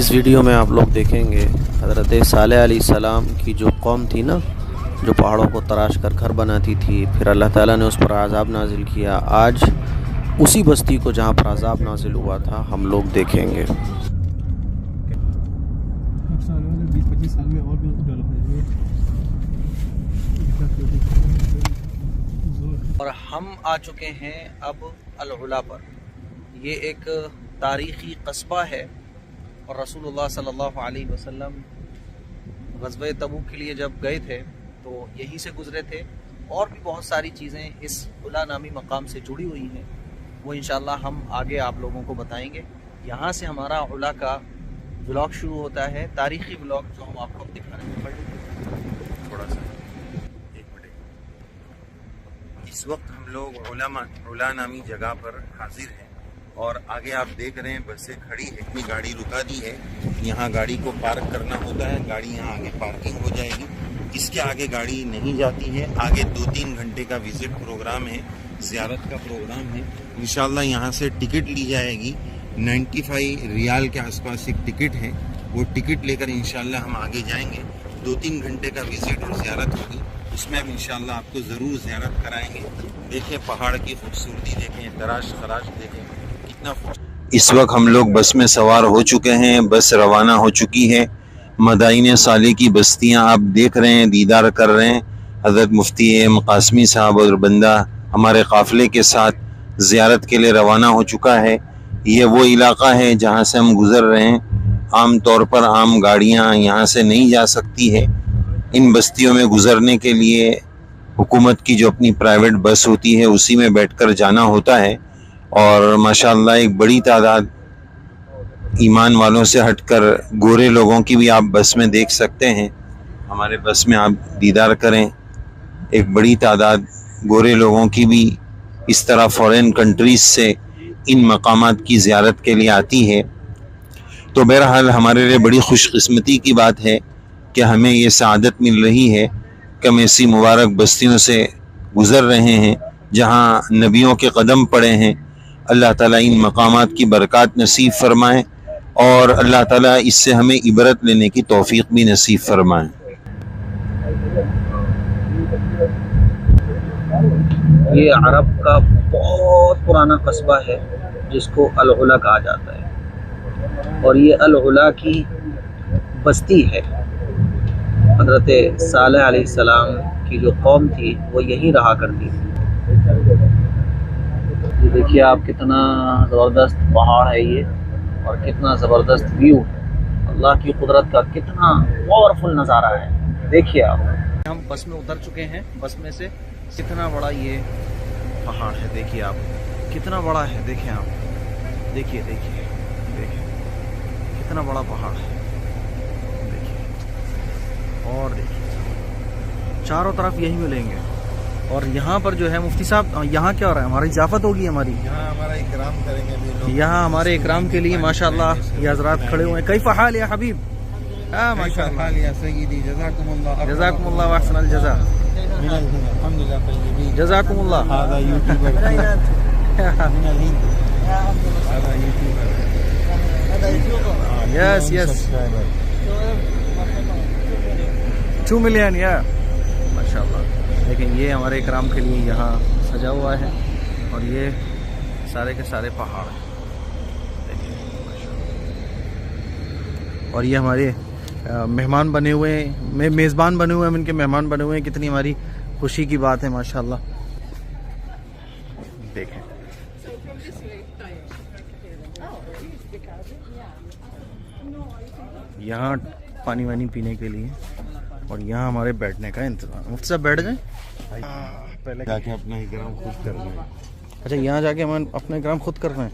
इस वीडियो में आप लोग देखेंगे हज़रत सालेह अलैहिस्सलाम की जो कौम थी ना, जो पहाड़ों को तराश कर घर बनाती थी, फिर अल्लाह ताला ने उस पर अज़ाब नाजिल किया। आज उसी बस्ती को जहाँ पर अज़ाब नाजिल हुआ था हम लोग देखेंगे। 20-25 साल में और भी डेवलप हो जाएंगे। और हम आ चुके हैं अब अल-उला पर। ये एक तारीख़ी कस्बा है और रसूलुल्लाह सल्लल्लाहु अलैहि वसल्लम ग़ज़वे तबूक के लिए जब गए थे तो यहीं से गुज़रे थे। और भी बहुत सारी चीज़ें इस उला नामी मकाम से जुड़ी हुई हैं, वो इंशाअल्लाह हम आगे आप लोगों को बताएंगे। यहाँ से हमारा उला का व्लॉग शुरू होता है, तारीख़ी व्लॉग जो हम आपको दिखा रहे हैं। थोड़ा सा 1 मिनट। इस वक्त हम लोग उला नामी जगह पर हाजिर हैं और आगे आप देख रहे हैं बसें खड़ी है, अपनी गाड़ी रुका दी है। यहाँ गाड़ी को पार्क करना होता है, गाड़ी यहाँ आगे पार्किंग हो जाएगी। इसके आगे गाड़ी नहीं जाती है। आगे 2-3 घंटे का विजिट प्रोग्राम है, ज़ियारत का प्रोग्राम है। इंशाल्लाह यहाँ से टिकट ली जाएगी, 95 रियाल के आसपास एक टिकट है। वो टिकट लेकर इंशाल्लाह हम आगे जाएंगे। 2-3 घंटे का विजिट और ज़ियारत होगी, उसमें हम इंशाल्लाह आपको ज़रूर ज़ियारत कराएंगे। देखें पहाड़ की खूबसूरती, देखें तराश खराश, देखें कितना। इस वक्त हम लोग बस में सवार हो चुके हैं, बस रवाना हो चुकी है। मदाइन साले की बस्तियां आप देख रहे हैं, दीदार कर रहे हैं। हज़रत मुफ्ती मकासमी साहब और बंदा हमारे काफ़िले के साथ ज़ियारत के लिए रवाना हो चुका है। ये वो इलाक़ा है जहाँ से हम गुज़र रहे हैं। आम तौर पर आम गाड़ियाँ यहाँ से नहीं जा सकती है। इन बस्तियों में गुज़रने के लिए हुकूमत की जो अपनी प्राइवेट बस होती है उसी में बैठकर जाना होता है। और माशाअल्लाह एक बड़ी तादाद ईमान वालों से हटकर गोरे लोगों की भी आप बस में देख सकते हैं। हमारे बस में आप दीदार करें, एक बड़ी तादाद गोरे लोगों की भी इस तरह फ़ॉरेन कंट्रीज़ से इन मकामात की ज़ियारत के लिए आती है। तो बहरहाल हमारे लिए बड़ी खुशकिस्मती की बात है कि हमें ये सआदत मिल रही है कि हम ऐसी मुबारक बस्तियों से गुज़र रहे हैं जहाँ नबियों के कदम पड़े हैं। अल्लाह ताला इन मकामात की बरक़ात नसीब फ़रमाएँ और अल्लाह ताला इससे हमें इबरत लेने की तौफ़ीक़ भी नसीब फ़रमाएँ। ये अरब का बहुत पुराना कस्बा है जिसको अल-उला कहा जाता है और ये अल-उला की बस्ती है। हज़रत सालेह अलैहिस्सलाम की जो कौम थी वो यहीं रहा करती थी। ये देखिए आप, कितना ज़बरदस्त पहाड़ है ये और कितना ज़बरदस्त व्यू, अल्लाह की कुदरत का कितना पावरफुल नज़ारा है। देखिए आप, हम बस में उतर चुके हैं। बस में से कितना बड़ा ये पहाड़ है, देखिए आप कितना बड़ा है। देखिए आप, देखिए देखिए देखिए कितना बड़ा पहाड़ है, देखिए। और देखिए चारों तरफ यही मिलेंगे। और यहाँ पर जो है मुफ्ती साहब, यहाँ क्या हो रहा है? हमारी इजाफत होगी, हमारी यहाँ हमारा इकराम करेंगे अभी लोग। यहाँ हमारे इकराम के लिए माशाअल्लाह ये हज़रात खड़े हुए हैं। कैफ़ हाल या हबीब? हाँ माशाअल्लाह, जज़ाकुमुल्लाह व अहसनल जज़ा, जज़ाकुमुल्लाह। यस यस, 2 मिलियन या माशाअल्लाह। लेकिन ये हमारे इकराम के लिए यहाँ सजा हुआ है और ये सारे के सारे पहाड़ हैं, देखिए। और ये हमारे मेहमान बने हुए हैं, मेज़बान बने हुए हैं, हम इनके मेहमान बने हुए हैं। कितनी हमारी खुशी की बात है माशाअल्लाह। देखें यहाँ पानी वानी पीने के लिए और यहाँ हमारे बैठने का इंतज़ाम। मुफ्ती साहब बैठ जाएं, पहले जाके अपना इकराम खुद करना है। अच्छा, यहाँ जाके हम अपना इकराम खुद कर रहे हैं।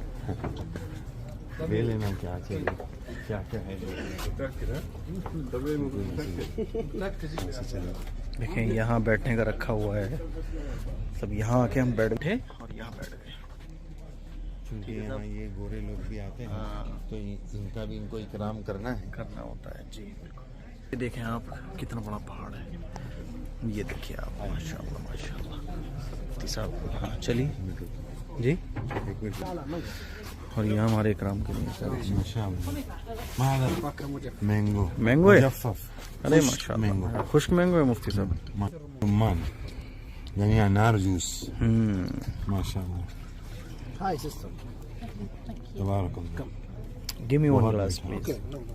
ले लेना क्या चाहिए, क्या क्या है। देखें यहाँ बैठने का रखा हुआ है, सब यहाँ आके हम बैठे और यहाँ बैठ गए। क्योंकि यहाँ ये गोरे लोग भी आते हैं तो इनका भी इनको इकराम करना होता है जी, बिल्कुल। ये देखें आप, कितना बड़ा पहाड़ है। ये देखिए आप, माशाअल्लाह माशाअल्लाह। मुफ्ती साहब, हाँ चलिए जी। और ये हमारे इकराम के लिए सर मैंगो मैंगो है। मुजफ्फफ अरे खुश्क माशाल्लाह मैंगो खुश्क मैंगो है मुफ्ती साहब। रुमान यानी अनार जूस हम्म, माशाल्लाह Hi, sister. तबारक अल्लाह गिव मी वन बहुत ग्लास मीठा। प्लीज। Okay, no, no.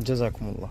जज़ाकुमुल्लाह।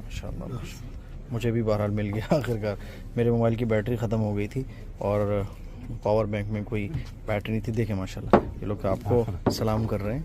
माशाल्लाह मुझे भी बहरहाल मिल गया आखिरकार। मेरे मोबाइल की बैटरी ख़त्म हो गई थी और पावर बैंक में कोई बैटरी नहीं थी। देखें माशाल्लाह ये लोग आपको सलाम कर रहे हैं,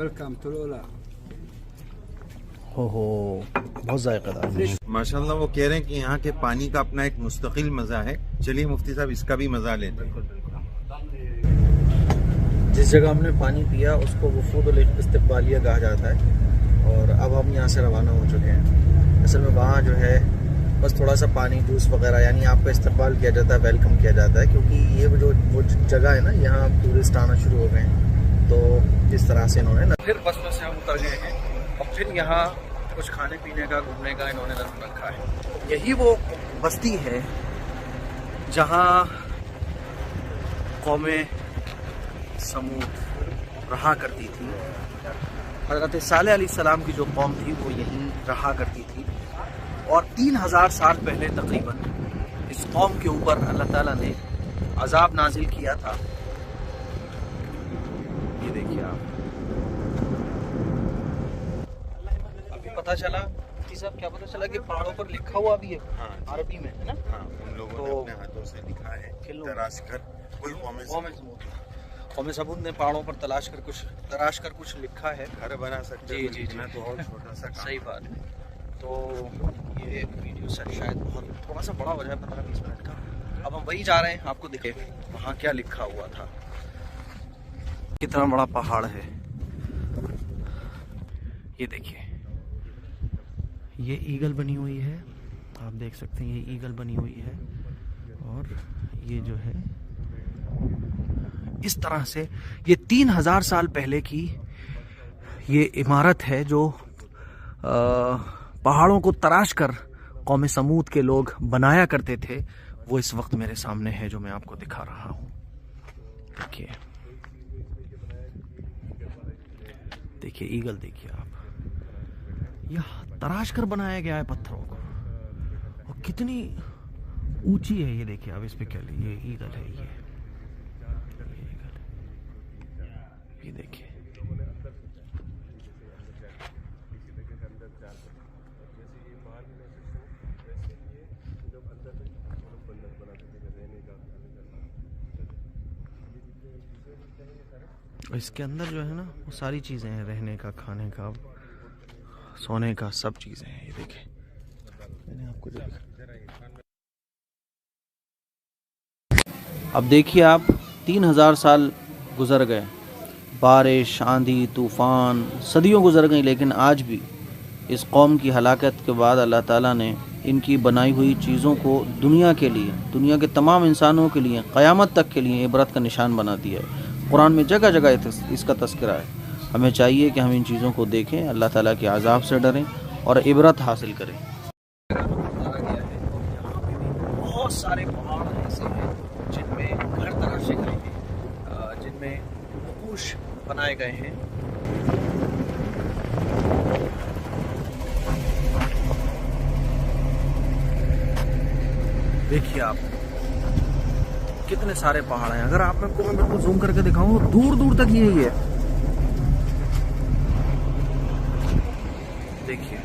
Welcome to Lola. हो बहुत जायकेदार। माशाल्लाह वो कह रहे हैं कि यहाँ के पानी का अपना एक मुस्तकिल मज़ा है। चलिए मुफ्ती साहब इसका भी मज़ा लेते हैं। जिस जगह हमने पानी पिया उसको वफूदुल इस्तक़बालिया कहा जाता है और अब हम यहाँ से रवाना हो चुके हैं। असल में वहाँ जो है बस थोड़ा सा पानी जूस वगैरह यानी आपका इस्तकबाल किया जाता है, वेलकम किया जाता है, क्योंकि ये वो जगह है ना यहाँ टूरिस्ट आना शुरू हो गए हैं। तो इस तरह से इन्होंने फिर बस में से हम उतर गए हैं और फिर यहाँ कुछ खाने पीने का घूमने का इन्होंने नज़म रखा है। यही वो बस्ती है जहाँ कौमें समूद रहा करती थी। हज़रत सालेह अलैहिस्सलाम की जो कौम थी वो यहीं रहा करती थी और 3000 साल पहले तकरीबन इस कौम के ऊपर अल्लाह ताला ने अजाब नाजिल किया था। ये देखिए आप, अभी पता चला कि साहब क्या पता चला कि पहाड़ों पर लिखा हुआ भी है हाँ, अरबी में, है ना? हाँ, उन लोगों ने अपने हाथों से लिखा है तराश कर कुल कौमें सबूत ने पहाड़ों पर तराश कर कुछ लिखा है। घर बना सकते हैं। जी, इतना तो और छोटा सा काम। सही बात है। तो ये वीडियो शायद बहुत थोड़ा सा बड़ा हो जाए, 15-20 मिनट का। अब हम वही जा रहे हैं, आपको दिखे वहाँ क्या लिखा हुआ था। कितना बड़ा पहाड़ है ये देखिए, ये ईगल बनी हुई है, आप देख सकते हैं ये ईगल बनी हुई है और ये जो है इस तरह से ये 3000 साल पहले की ये इमारत है जो पहाड़ों को तराश कर कौम समूद के लोग बनाया करते थे। वो इस वक्त मेरे सामने है जो मैं आपको दिखा रहा हूँ। देखिए ईगल, देखिए आप, यह तराश कर बनाया गया है पत्थरों को और कितनी ऊंची है ये देखिए आप। इस पे क्या, ये ईगल है, ये देखिए। इसके अंदर जो है ना वो सारी चीजें हैं, रहने का, खाने का, सोने का, सब चीजें हैं। ये देखें मैंने आपको जो दिखा। अब देखिए आप, 3000 साल गुजर गए, बारिश, आंधी, तूफ़ान, सदियों गुजर गई, लेकिन आज भी इस कौम की हलाकत के बाद अल्लाह ताला ने इनकी बनाई हुई चीज़ों को दुनिया के लिए, दुनिया के तमाम इंसानों के लिए, क़यामत तक के लिए इबरत का निशान बना दिया है। कुरान में जगह जगह इसका तज़किरा है। हमें चाहिए कि हम इन चीज़ों को देखें, अल्लाह ताला के अज़ाब से डरें और इबरत हासिल करें। बहुत सारे पहाड़ ऐसे हैं जिनमें घर तराशे गए हैं, जिनमें नक़ूश बनाए गए हैं। देखिए आप कितने सारे पहाड़ हैं। अगर आप मैं बिल्कुल जूम करके दिखाऊं तो दूर दूर तक यही है। देखिए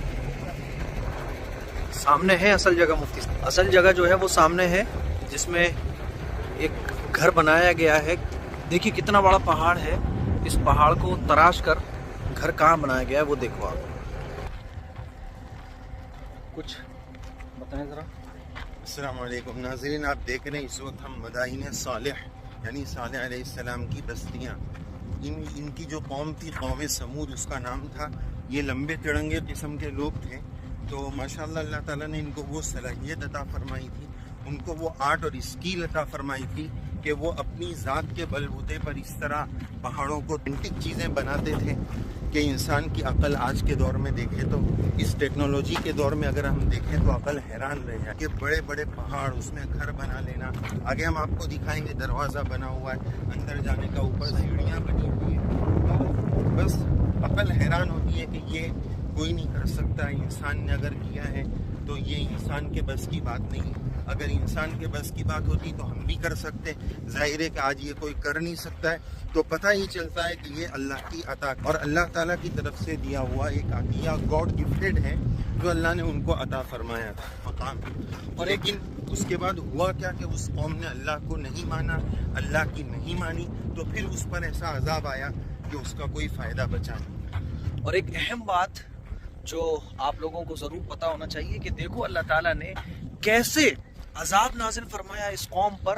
सामने है असल जगह, मुफ्ती असल जगह जो है वो सामने है जिसमें एक घर बनाया गया है। देखिए कितना बड़ा पहाड़ है, इस पहाड़ को तराश कर घर कहाँ बनाया गया है वो देखो आप। कुछ बताएं ज़रा। अस्सलाम वालेकुम नाज़रीन, आप देख रहे हैं इस वक्त हम मदाइन सालेह यानी सालेह अलैहिस्सलाम की बस्तियाँ, इनकी जो कौम थी कौम समूद उसका नाम था। ये लंबे तिरंगे किस्म के लोग थे। तो माशाअल्लाह अल्लाह ताला ने इनको वो सलाहियत अता फरमाई थी, उनको वो आर्ट और स्किल अता फरमाई थी कि वो अपनी ज़ात के बलबूते पर इस तरह पहाड़ों को ऑथेंटिक चीज़ें बनाते थे कि इंसान की अकल आज के दौर में देखें तो इस टेक्नोलॉजी के दौर में अगर हम देखें तो अकल हैरान रह जाए कि बड़े बड़े पहाड़, उसमें घर बना लेना। आगे हम आपको दिखाएंगे दरवाज़ा बना हुआ है अंदर जाने का, ऊपर सीढ़ियाँ बनी हुई है। तो बस अकल हैरान होती है कि ये कोई नहीं कर सकता। इंसान ने अगर किया है तो ये इंसान के बस की बात नहीं है। अगर इंसान के बस की बात होती तो हम भी कर सकते। जाहिर है कि आज ये कोई कर नहीं सकता है, तो पता ही चलता है कि ये अल्लाह की अता और अल्लाह ताला की तरफ से दिया हुआ एक अतिया, गॉड गिफ्टेड है, जो अल्लाह ने उनको अता फरमाया था मकाम। और लेकिन उसके बाद हुआ क्या कि उस कौम ने अल्लाह को नहीं माना, अल्लाह की नहीं मानी, तो फिर उस पर ऐसा अजाब आया कि उसका कोई फ़ायदा बचा नहीं। और एक अहम बात जो आप लोगों को ज़रूर पता होना चाहिए कि देखो अल्लाह ताला ने कैसे अजाब नाजिल फरमाया इस कौम पर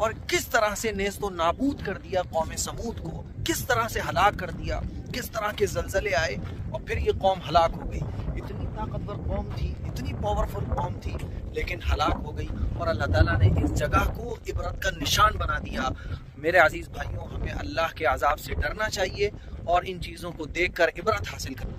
और किस तरह से नेस्तो नाबूद कर दिया कौम समूद को, किस तरह से हलाक कर दिया, किस तरह के जलजले आए और फिर ये कौम हलाक हो गई। इतनी ताकतवर कौम थी, इतनी पावरफुल कौम थी, लेकिन हलाक हो गई और अल्लाह ताला ने इस जगह को इबरत का निशान बना दिया। मेरे अजीज़ भाइयों, हमें अल्लाह के अजाब से डरना चाहिए और इन चीज़ों को देख कर इबरत हासिल करना।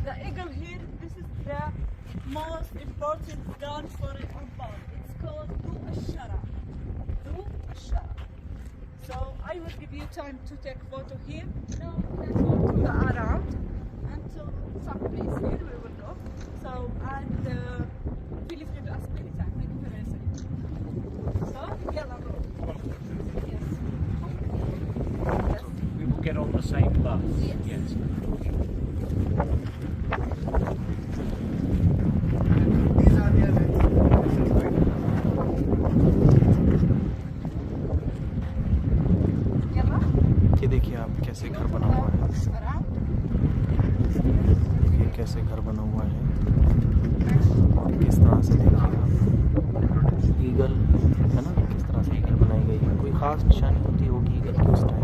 The eagle here, this is the most important gun for an umpire. It's called Du Ashara. Du Ashara. So I will give you time to take photo here. Now let's go to the around and to some place here we will go. So and feel free to ask me anytime. Thank you for listening. So yalla go. Yes. Yes. We will get on the same bus. Yes. ये देखिए आप कैसे घर बना हुआ है, ये कैसे घर बना हुआ है, किस तरह से देखिए आप ईगल है ना, किस तरह से ईगल बनाई गई है। कोई ख़ास निशानी होती होगी ईगल की उस टाइम।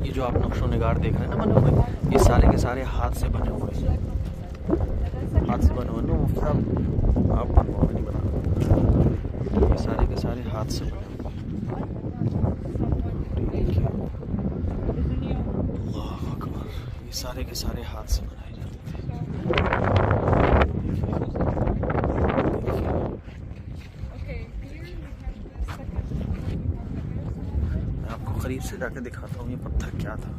ये जो आप नक्शो निगार देख रहे हैं ना बने हुए, ये सारे के सारे हाथ से बने हुए हैं, हाथ से बने हुए ना मुफ्त आप बनवाओ नहीं बना, ये सारे के सारे हाथ से बने हुए। अल्लाह अकबर, ये सारे के सारे हाथ से बनाए जाते थे। मैं आपको करीब से जाके दिखाता हूँ ये पत्थर क्या था।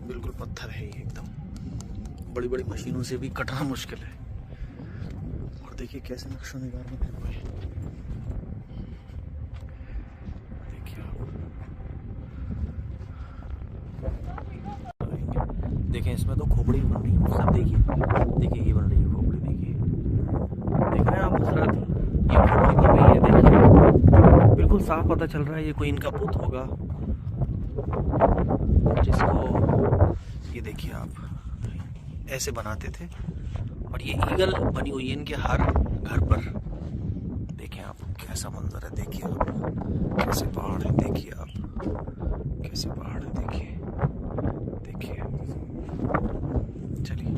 बिल्कुल पत्थर है ये, एकदम बड़ी बड़ी मशीनों से भी कटना मुश्किल है। और देखिए कैसे नक्शो निगार में हुए हैं, देखिए आप देखें, इसमें तो खोपड़ी बन रही है सब। देखिए देखिए ये बन रही है खोपड़ी, देखिए देख रहे हैं आप हजरत, ये खोपड़ी बन रही है। देखिए बिल्कुल साफ पता चल रहा है ये कोई इनका पुत होगा जिसको, ये देखिए आप ऐसे बनाते थे। और ये ईगल बनी हुई है इनके हर घर पर। देखें आप कैसा मंजर है, देखिए आप कैसे पहाड़ है, देखिए आप कैसे पहाड़ है, देखिए देखिए। चलिए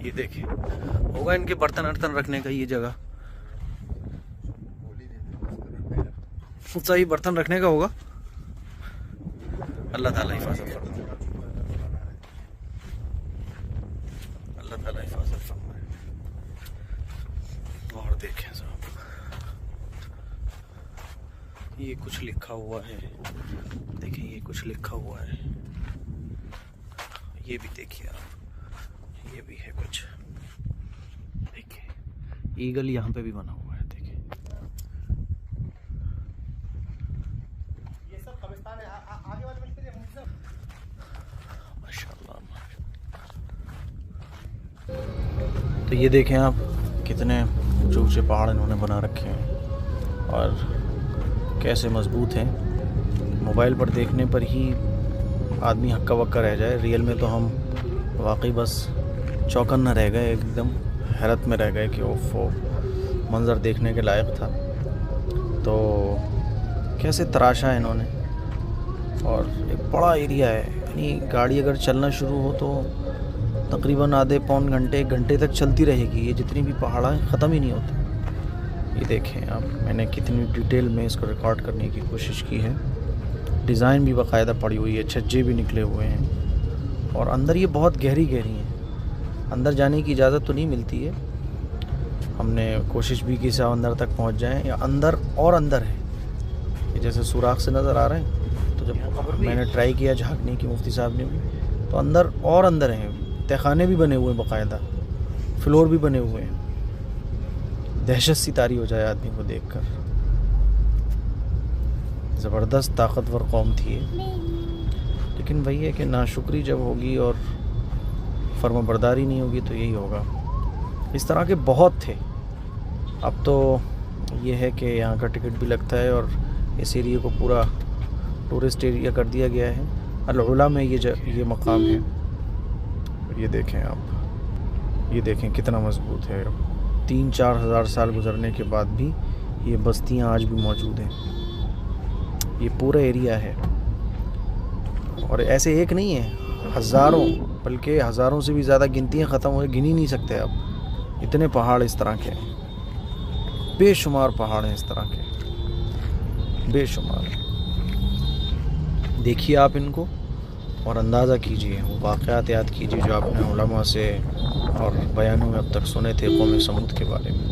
ये देखिए, होगा इनके बर्तन अर्तन रखने का ये जगह, सही बर्तन रखने का होगा। अल्लाह ताला हिफाजत फरमाए, अल्लाह ताला हिफाजत फरमाए। और देखें साहब, ये कुछ लिखा हुआ है, देखें ये कुछ लिखा हुआ है, ये भी देखिए आप, ये भी है कुछ, देखिए ईगल यहाँ पे भी बना हुआ है, देखिए माशाल्लाह। तो ये देखें आप, कितने ऊंचे ऊंचे पहाड़ इन्होंने बना रखे हैं और कैसे मजबूत हैं। मोबाइल पर देखने पर ही आदमी हक्का बक्का रह जाए, रियल में तो हम वाकई बस चौकन्ना रह गए, एकदम हैरत में रह गए कि वो मंज़र देखने के लायक था। तो कैसे तराशा है इन्होंने, और एक बड़ा एरिया है, यानी गाड़ी अगर चलना शुरू हो तो तकरीबन आधे पौन घंटे 1 घंटे तक चलती रहेगी। ये जितनी भी पहाड़ हैं ख़त्म ही नहीं होते। ये देखें आप, मैंने कितनी डिटेल में इसको रिकॉर्ड करने की कोशिश की है। डिज़ाइन भी बाकायदा पड़ी हुई है, छज्जे भी निकले हुए हैं, और अंदर ये बहुत गहरी गहरी हैं। अंदर जाने की इजाज़त तो नहीं मिलती है, हमने कोशिश भी की सब अंदर तक पहुंच जाएं, या अंदर और अंदर है। ये जैसे सुराख से नज़र आ रहे हैं, तो जब मैंने ट्राई किया झांकने की मुफ्ती साहब ने भी, तो अंदर और अंदर हैं, तहखाने भी बने हुए हैं, बाकायदा फ्लोर भी बने हुए हैं। दहशत सी तारी हो जाए आदमी को देखकर। ज़बरदस्त ताकतवर कौम थी ये, लेकिन वही है कि नाशुक्री जब होगी और फर्माबरदारी नहीं होगी तो यही होगा। इस तरह के बहुत थे। अब तो ये है कि यहाँ का टिकट भी लगता है और इस एरिया को पूरा टूरिस्ट एरिया कर दिया गया है। अल-उला में ये मकाम है। ये देखें आप, ये देखें कितना मजबूत है। 3-4 हज़ार साल गुजरने के बाद भी ये बस्तियाँ आज भी मौजूद हैं। ये पूरा एरिया है, और ऐसे एक नहीं है, हज़ारों, बल्कि हज़ारों से भी ज़्यादा गिनतियाँ ख़त्म हो, गिन ही नहीं सकते आप। इतने पहाड़ इस तरह के, बेशुमार पहाड़ हैं इस तरह के, बेशुमार। देखिए आप इनको और अंदाज़ा कीजिए, वो वाक़यात याद कीजिए जो आपने उलमा से और बयानों में अब तक सुने थे कौम समूद के बारे में।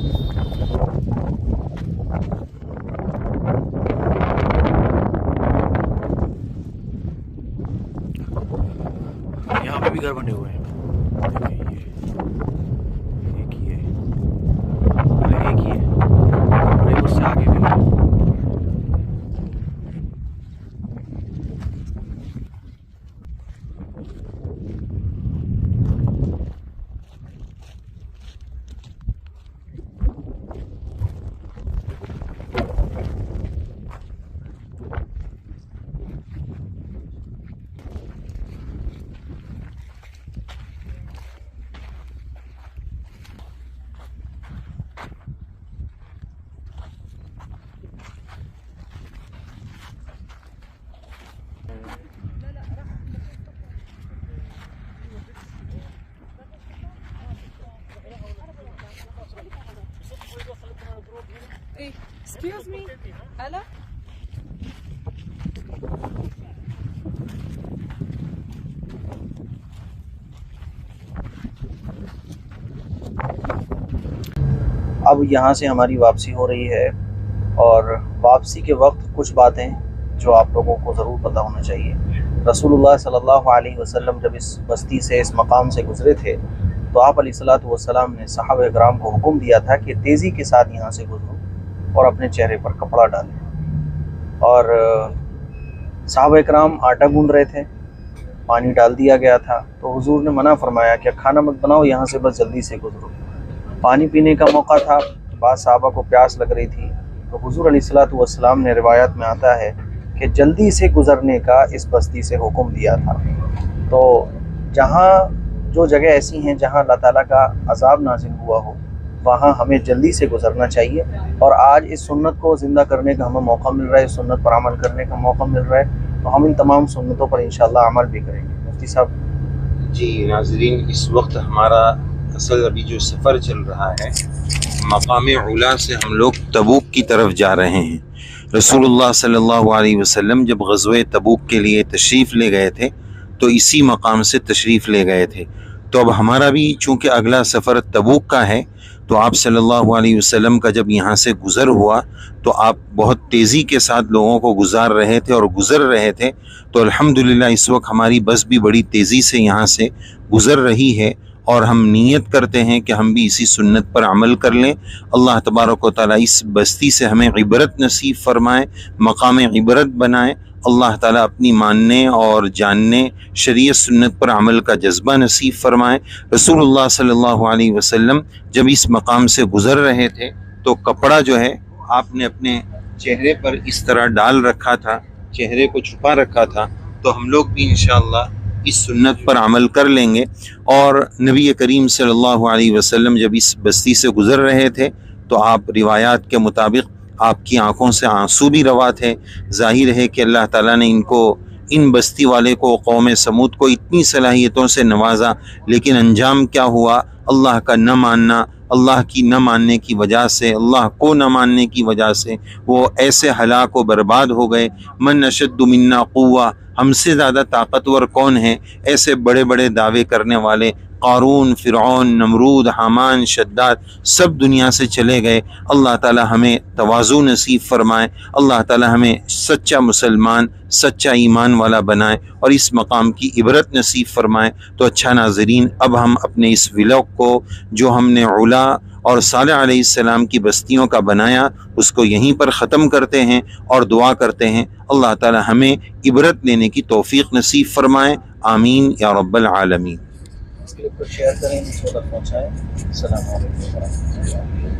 यहाँ पे भी घर बने हुए हैं। एक ही है, अरे एक ही है, अरे उससे आगे भी है। Excuse me, Ella? अब यहाँ से हमारी वापसी हो रही है, और वापसी के वक्त कुछ बातें जो आप लोगों को ज़रूर पता होना चाहिए। रसूलुल्लाह सल्लल्लाहु अलैहि वसल्लम जब इस बस्ती से, इस मकाम से गुज़रे थे, तो आप अलैहिस्सलातु वस्सलाम ने सहाबा इकराम को हुक्म दिया था कि तेज़ी के साथ यहाँ से गुजरो और अपने चेहरे पर कपड़ा डालें। और सहाबा इकराम आटा गूंद रहे थे, पानी डाल दिया गया था, तो हुजूर ने मना फरमाया कि खाना मत बनाओ, यहाँ से बस जल्दी से गुजरो। पानी पीने का मौका था, बाद सहाबा को प्यास लग रही थी, तो हुजूर अलैहिस्सलातु वस्सलाम ने, रिवायत में आता है कि जल्दी से गुजरने का इस बस्ती से हुक्म दिया था। तो जहाँ जो जगह ऐसी हैं जहाँ अल्लाह ताला का अज़ाब नाज़िल हुआ हो, वहाँ हमें जल्दी से गुजरना चाहिए। और आज इस सुन्नत को ज़िंदा करने का हमें मौका मिल रहा है, इस सुन्नत पर अमल करने का मौका मिल रहा है, तो हम इन तमाम सुन्नतों पर इंशाअल्लाह अमल भी करेंगे। मुफ्ती साहब जी नाज़रीन, इस वक्त हमारा असल अभी जो सफ़र चल रहा है, मकाम उला से हम लोग तबूक की तरफ जा रहे हैं। रसूलुल्लाह सल्लल्लाहु अलैहि वसल्लम जब ग़ज़वे तबूक के लिए तशरीफ़ ले गए थे तो इसी मकाम से तशरीफ़ ले गए थे। तो अब हमारा भी चूँकि अगला सफ़र तबूक का है, तो आप सल्लल्लाहु अलैहि वसल्लम का जब यहाँ से गुज़र हुआ तो आप बहुत तेज़ी के साथ लोगों को गुजार रहे थे और गुज़र रहे थे। तो अल्हम्दुलिल्लाह इस वक्त हमारी बस भी बड़ी तेज़ी से यहाँ से गुज़र रही है, और हम नीयत करते हैं कि हम भी इसी सुन्नत पर अमल कर लें। अल्लाह तबारक व तआला इस बस्ती से हमें इबरत नसीब फ़रमाए, मकाम इबरत बनाए, अल्लाह ताला अपनी मानने और जानने, शरीयत सुन्नत पर अमल का जज्बा नसीब फरमाए। रसूलुल्लाह सल्लल्लाहु अलैहि वसल्लम जब इस मकाम से गुज़र रहे थे तो कपड़ा जो है आपने अपने चेहरे पर इस तरह डाल रखा था, चेहरे को छुपा रखा था। तो हम लोग भी इंशाअल्लाह इस सुन्नत पर अमल कर लेंगे। और नबी करीम सल्लल्लाहु अलैहि वसल्लम जब इस बस्ती से गुज़र रहे थे तो आप रिवायात के मुताबिक आपकी आंखों से आंसू भी रवा थे। जाहिर है कि अल्लाह ताला ने इन बस्ती वाले को, कौम समूद को इतनी सलाहियतों से नवाजा, लेकिन अंजाम क्या हुआ? अल्लाह का न मानना, अल्लाह की न मानने की वजह से, अल्लाह को न मानने की वजह से वो ऐसे हलाक व बर्बाद हो गए। मन अशद्दु मिन्ना क़ुव्वा, हमसे ज़्यादा ताकतवर कौन है? ऐसे बड़े बड़े दावे करने वाले क़ारून, फ़िरऔन, नमरूद, हामान, शद्दाद सब दुनिया से चले गए। अल्लाह ताला हमें तवाज़ु नसीब फरमाए, अल्लाह ताला हमें सच्चा मुसलमान, सच्चा ईमान वाला बनाए और इस मकाम की इबरत नसीब फरमाए। तो अच्छा नाज़रीन, अब हम अपने इस व्लॉग को जो हमने उला और सालेह अलैहिस्सलाम की बस्तियों का बनाया उसको यहीं पर ख़त्म करते हैं और दुआ करते हैं अल्लाह ताला हमें इबरत लेने की तौफ़ीक़ नसीब फरमाए। आमीन या रब्बल आलमीन। इसके लिए शेयर करें, पहुँचाएँ। अस्सलामु अलैकुम।